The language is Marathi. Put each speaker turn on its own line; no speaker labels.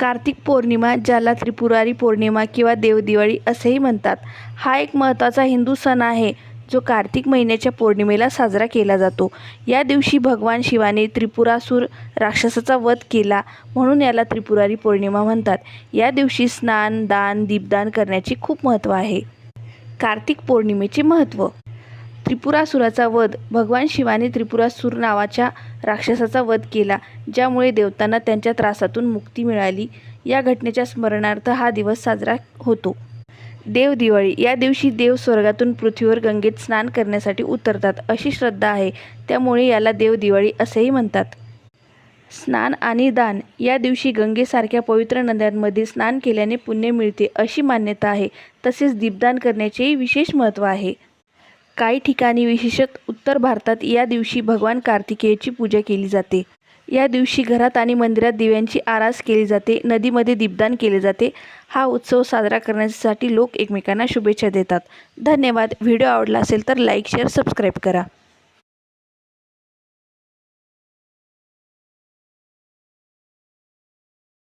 कार्तिक पौर्णिमा, ज्याला त्रिपुरारी पौर्णिमा किंवा देवदिवाळी असेही म्हणतात, हा एक महत्त्वाचा हिंदू सण आहे जो कार्तिक महिन्याच्या पौर्णिमेला साजरा केला जातो. या दिवशी भगवान शिवाने त्रिपुरासूर राक्षसाचा वध केला, म्हणून याला त्रिपुरारी पौर्णिमा म्हणतात. या दिवशी स्नान, दान, दीपदान करण्याचे खूप महत्त्व आहे. कार्तिक पौर्णिमेचे महत्त्व. त्रिपुरासुराचा वध. भगवान शिवाने त्रिपुरासूर नावाच्या राक्षसाचा वध केला, ज्यामुळे देवतांना त्यांच्या त्रासातून मुक्ती मिळाली. या घटनेच्या स्मरणार्थ हा दिवस साजरा होतो. देवदिवाळी. या दिवशी देव स्वर्गातून पृथ्वीवर गंगेत स्नान करण्यासाठी उतरतात, अशी श्रद्धा आहे. त्यामुळे याला देवदिवाळी असेही म्हणतात. स्नान आणि दान. या दिवशी गंगेसारख्या पवित्र नद्यांमध्ये स्नान केल्याने पुण्य मिळते, अशी मान्यता आहे. तसेच दीपदान करण्याचेही विशेष महत्त्व आहे. काही ठिकाणी, विशेषतः उत्तर भारतात, या दिवशी भगवान कार्तिकेयची पूजा केली जाते. या दिवशी घरात आणि मंदिरात दिव्यांची आरास केली जाते. नदीमध्ये दीपदान केले जाते. हा उत्सव साजरा करण्यासाठी लोक एकमेकांना शुभेच्छा देतात. धन्यवाद. व्हिडिओ आवडला असेल तर लाईक, शेअर, सबस्क्राईब करा.